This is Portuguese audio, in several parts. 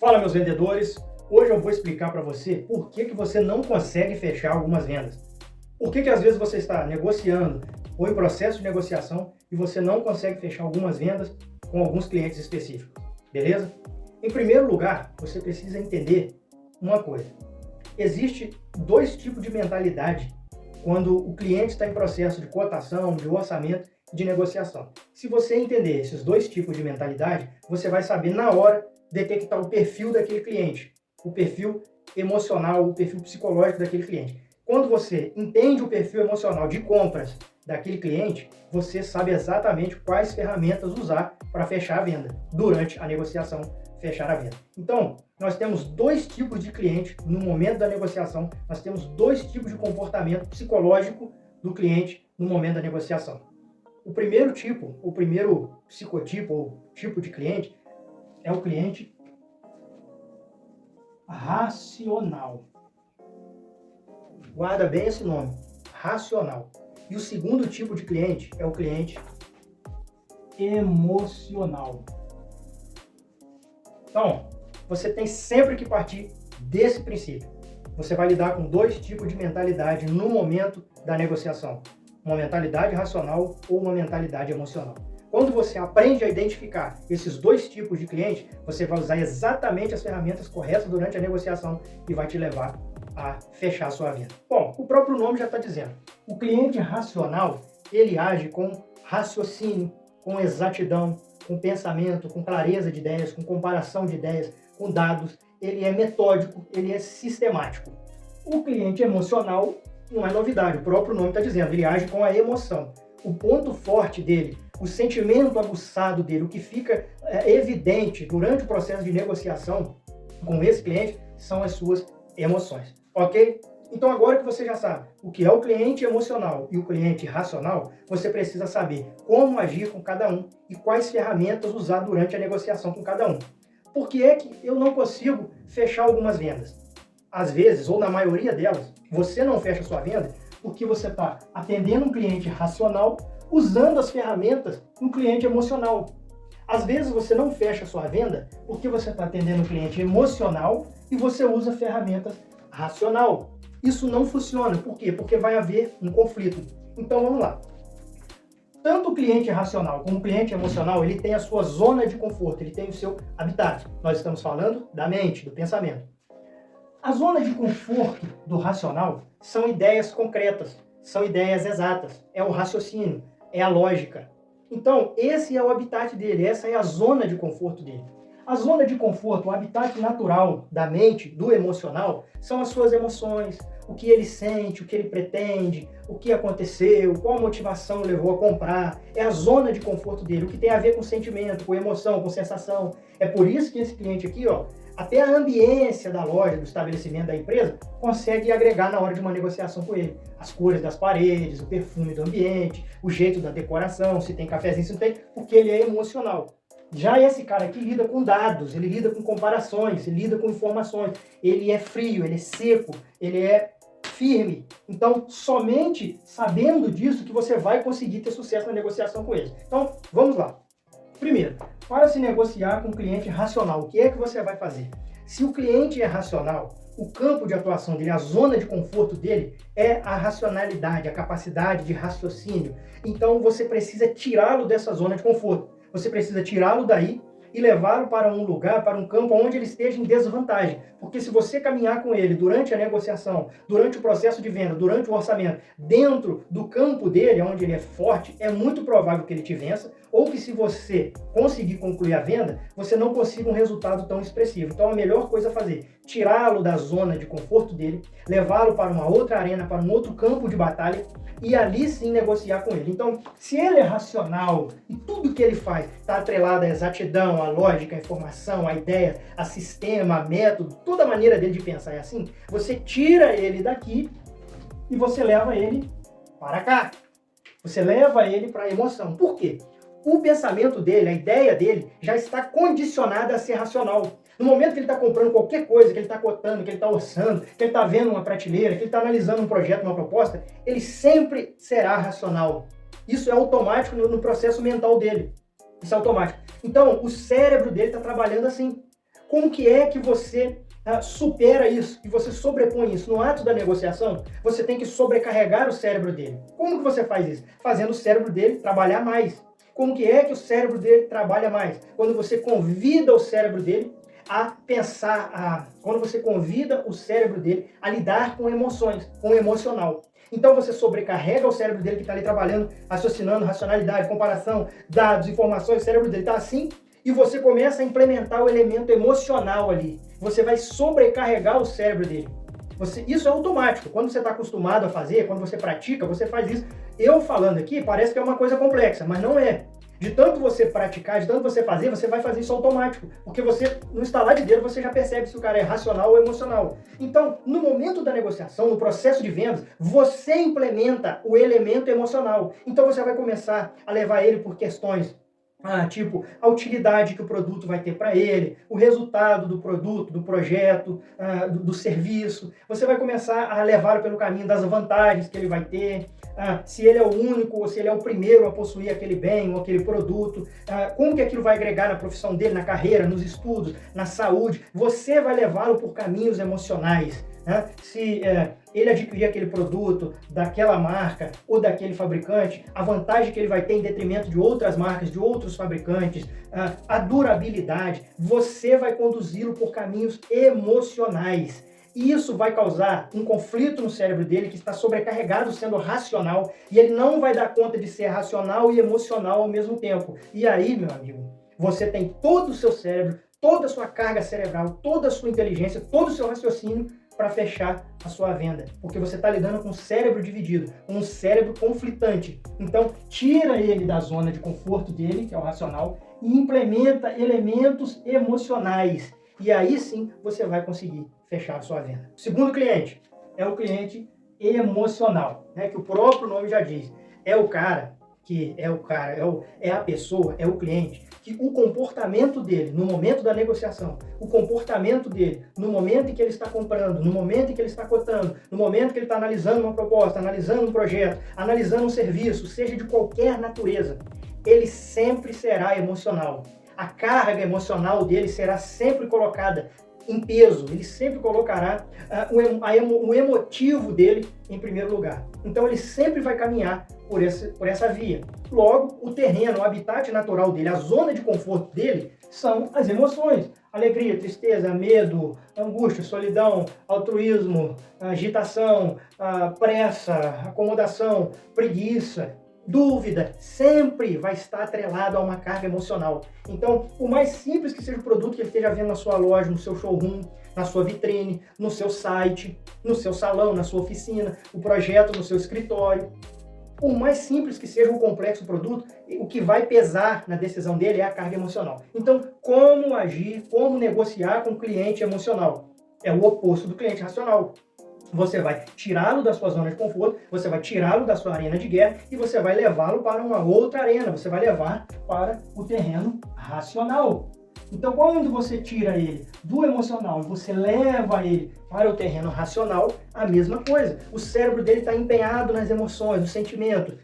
Fala, meus vendedores! Hoje eu vou explicar para você por que você não consegue fechar algumas vendas. Por que às vezes você está negociando ou em processo de negociação e você não consegue fechar algumas vendas com alguns clientes específicos, beleza? Em primeiro lugar, você precisa entender uma coisa. Existe dois tipos de mentalidade quando o cliente está em processo de cotação, de orçamento, de negociação. Se você entender esses dois tipos de mentalidade, você vai saber na hora detectar o perfil daquele cliente, o perfil emocional, o perfil psicológico daquele cliente. Quando você entende o perfil emocional de compras daquele cliente, você sabe exatamente quais ferramentas usar para fechar a venda, durante a negociação, fechar a venda. Então, nós temos dois tipos de cliente no momento da negociação, nós temos dois tipos de comportamento psicológico do cliente no momento da negociação. O primeiro tipo, o primeiro psicotipo ou tipo de cliente é o cliente racional. Guarda bem esse nome, racional. E o segundo tipo de cliente é o cliente emocional. Então, você tem sempre que partir desse princípio. Você vai lidar com dois tipos de mentalidade no momento da negociação. Uma mentalidade racional ou uma mentalidade emocional. Quando você aprende a identificar esses dois tipos de cliente, você vai usar exatamente as ferramentas corretas durante a negociação e vai te levar a fechar a sua venda. Bom, o próprio nome já está dizendo. O cliente racional, ele age com raciocínio, com exatidão, com pensamento, com clareza de ideias, com comparação de ideias, com dados. Ele é metódico, ele é sistemático. O cliente emocional não é novidade, o próprio nome está dizendo, ele age com a emoção. O ponto forte dele, o sentimento aguçado dele, o que fica evidente durante o processo de negociação com esse cliente são as suas emoções, ok? Então agora que você já sabe o que é o cliente emocional e o cliente racional, você precisa saber como agir com cada um e quais ferramentas usar durante a negociação com cada um. Por que é que eu não consigo fechar algumas vendas? Às vezes, ou na maioria delas, você não fecha sua venda porque você está atendendo um cliente racional usando as ferramentas do cliente emocional. Às vezes você não fecha sua venda porque você está atendendo um cliente emocional e você usa ferramentas racional. Isso não funciona. Por quê? Porque vai haver um conflito. Então vamos lá. Tanto o cliente racional como o cliente emocional, ele tem a sua zona de conforto, ele tem o seu habitat. Nós estamos falando da mente, do pensamento. A zona de conforto do racional são ideias concretas, são ideias exatas, é o raciocínio, é a lógica. Então, esse é o habitat dele, essa é a zona de conforto dele. A zona de conforto, o habitat natural da mente, do emocional, são as suas emoções, o que ele sente, o que ele pretende, o que aconteceu, qual a motivação levou a comprar. É a zona de conforto dele, o que tem a ver com sentimento, com emoção, com sensação. É por isso que esse cliente aqui, ó, até a ambiência da loja, do estabelecimento da empresa, consegue agregar na hora de uma negociação com ele. As cores das paredes, o perfume do ambiente, o jeito da decoração, se tem cafezinho, se não tem, porque ele é emocional. Já esse cara aqui lida com dados, ele lida com comparações, ele lida com informações, ele é frio, ele é seco, ele é firme. Então, somente sabendo disso que você vai conseguir ter sucesso na negociação com ele. Então, vamos lá. Primeiro, para se negociar com um cliente racional, o que é que você vai fazer? Se o cliente é racional, o campo de atuação dele, a zona de conforto dele é a racionalidade, a capacidade de raciocínio. Então, você precisa tirá-lo dessa zona de conforto. Você precisa tirá-lo daí e levá-lo para um lugar, para um campo onde ele esteja em desvantagem. Porque se você caminhar com ele durante a negociação, durante o processo de venda, durante o orçamento, dentro do campo dele, onde ele é forte, é muito provável que ele te vença, ou que se você conseguir concluir a venda, você não consiga um resultado tão expressivo. Então a melhor coisa a fazer, tirá-lo da zona de conforto dele, levá-lo para uma outra arena, para um outro campo de batalha, e ali sim negociar com ele. Então, se ele é racional e tudo que ele faz está atrelado à exatidão, à lógica, à informação, à ideia, a sistema, a método, toda a maneira dele de pensar é assim, você tira ele daqui e você leva ele para cá. Você leva ele para a emoção. Por quê? O pensamento dele, a ideia dele, já está condicionada a ser racional. No momento que ele está comprando qualquer coisa, que ele está cotando, que ele está orçando, que ele está vendo uma prateleira, que ele está analisando um projeto, uma proposta, ele sempre será racional. Isso é automático no processo mental dele. Isso é automático. Então, o cérebro dele está trabalhando assim. Como que é que você supera isso, que você sobrepõe isso? No ato da negociação, você tem que sobrecarregar o cérebro dele. Como que você faz isso? Fazendo o cérebro dele trabalhar mais. Como que é que o cérebro dele trabalha mais? Quando você convida o cérebro dele a pensar, quando você convida o cérebro dele a lidar com emoções, com o emocional. Então você sobrecarrega o cérebro dele que está ali trabalhando, raciocinando, racionalidade, comparação, dados, informações, o cérebro dele está assim, e você começa a implementar o elemento emocional ali. Você vai sobrecarregar o cérebro dele. Isso é automático. Quando você está acostumado a fazer, quando você pratica, você faz isso. Eu falando aqui, parece que é uma coisa complexa, mas não é. De tanto você praticar, de tanto você fazer, você vai fazer isso automático. Porque você, no estalar de dedo, você já percebe se o cara é racional ou emocional. Então, no momento da negociação, no processo de vendas, você implementa o elemento emocional. Então, você vai começar a levar ele por questões tipo a utilidade que o produto vai ter para ele, o resultado do produto, do projeto, do serviço. Você vai começar a levá-lo pelo caminho das vantagens que ele vai ter, se ele é o único ou se ele é o primeiro a possuir aquele bem ou aquele produto, como que aquilo vai agregar na profissão dele, na carreira, nos estudos, na saúde. Você vai levá-lo por caminhos emocionais. Se ele adquirir aquele produto daquela marca ou daquele fabricante, a vantagem que ele vai ter em detrimento de outras marcas, de outros fabricantes, a durabilidade, você vai conduzi-lo por caminhos emocionais. E isso vai causar um conflito no cérebro dele que está sobrecarregado sendo racional e ele não vai dar conta de ser racional e emocional ao mesmo tempo. E aí, meu amigo, você tem todo o seu cérebro, toda a sua carga cerebral, toda a sua inteligência, todo o seu raciocínio para fechar a sua venda, porque você está lidando com um cérebro dividido, um cérebro conflitante. Então, tira ele da zona de conforto dele, que é o racional, e implementa elementos emocionais. E aí sim, você vai conseguir fechar a sua venda. O segundo cliente é o cliente emocional, né, que o próprio nome já diz. É a pessoa, é o cliente, que o comportamento dele no momento da negociação, o comportamento dele no momento em que ele está comprando, no momento em que ele está cotando, no momento que ele está analisando uma proposta, analisando um projeto, analisando um serviço, seja de qualquer natureza, ele sempre será emocional. A carga emocional dele será sempre colocada em peso, ele sempre colocará o emotivo dele em primeiro lugar. Então ele sempre vai caminhar por essa via. Logo, o terreno, o habitat natural dele, a zona de conforto dele, são as emoções. Alegria, tristeza, medo, angústia, solidão, altruísmo, agitação, pressa, acomodação, preguiça, dúvida, sempre vai estar atrelado a uma carga emocional. Então, por mais simples que seja o produto que ele esteja vendo na sua loja, no seu showroom, na sua vitrine, no seu site, no seu salão, na sua oficina, o projeto no seu escritório, por mais simples que seja o complexo produto, o que vai pesar na decisão dele é a carga emocional. Então, como agir, como negociar com o cliente emocional? É o oposto do cliente racional. Você vai tirá-lo da sua zona de conforto, você vai tirá-lo da sua arena de guerra e você vai levá-lo para uma outra arena, você vai levar para o terreno racional. Então, quando você tira ele do emocional e você leva ele para o terreno racional, a mesma coisa. O cérebro dele está empenhado nas emoções, no sentimento.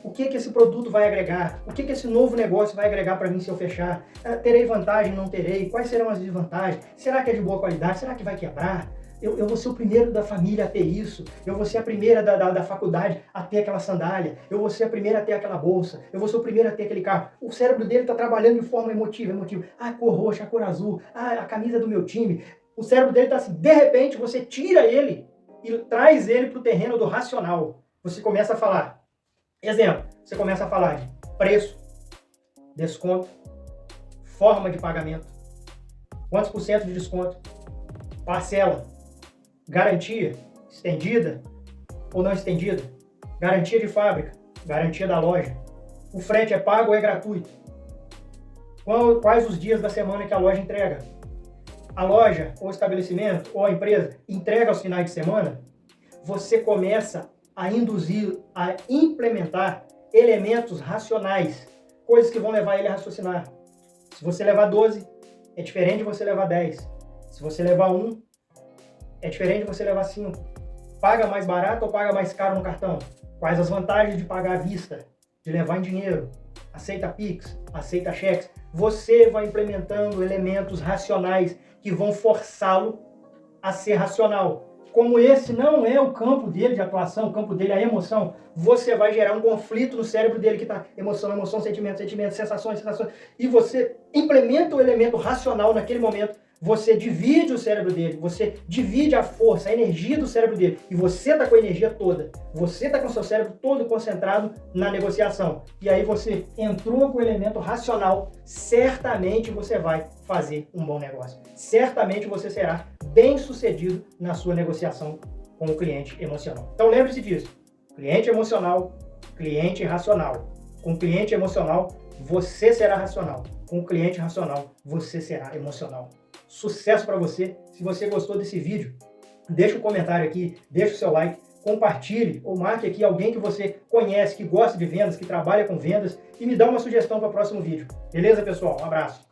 O que esse produto vai agregar? O que esse novo negócio vai agregar para mim se eu fechar? Terei vantagem, não terei? Quais serão as desvantagens? Será que é de boa qualidade? Será que vai quebrar? Eu vou ser o primeiro da família a ter isso, eu vou ser a primeira da faculdade a ter aquela sandália, eu vou ser a primeira a ter aquela bolsa, eu vou ser o primeiro a ter aquele carro. O cérebro dele está trabalhando de forma emotiva. A cor roxa, a cor azul, a camisa do meu time. O cérebro dele está assim, de repente você tira ele e traz ele para o terreno do racional. Você começa a falar, exemplo, você começa a falar de preço, desconto, forma de pagamento, quantos por cento de desconto, parcela, garantia estendida ou não estendida, garantia de fábrica, garantia da loja, o frete é pago ou é gratuito, quais os dias da semana que a loja entrega, a loja ou estabelecimento ou a empresa entrega aos finais de semana. Você começa a induzir, a implementar elementos racionais, coisas que vão levar ele a raciocinar. Se você levar 12, é diferente de você levar 10. Se você levar 1, é diferente de você levar 5. Paga mais barato ou paga mais caro no cartão? Quais as vantagens de pagar à vista? De levar em dinheiro? Aceita Pix? Aceita cheques? você vai implementando elementos racionais que vão forçá-lo a ser racional. Como esse não é o campo dele de atuação, o campo dele é a emoção, você vai gerar um conflito no cérebro dele que está emoção, emoção, sentimento, sentimento, sensações, sensações, e você implementa o elemento racional naquele momento, você divide o cérebro dele, você divide a força, a energia do cérebro dele, e você está com a energia toda, você está com o seu cérebro todo concentrado na negociação, e aí você entrou com o elemento racional, certamente você vai fazer um bom negócio, certamente você será bem sucedido na sua negociação com o cliente emocional. Então lembre-se disso, cliente emocional, cliente racional. Com o cliente emocional, você será racional. Com o cliente racional, você será emocional. Sucesso para você! Se você gostou desse vídeo, deixa um comentário aqui, deixa o seu like, compartilhe ou marque aqui alguém que você conhece, que gosta de vendas, que trabalha com vendas e me dá uma sugestão para o próximo vídeo. Beleza, pessoal? Um abraço!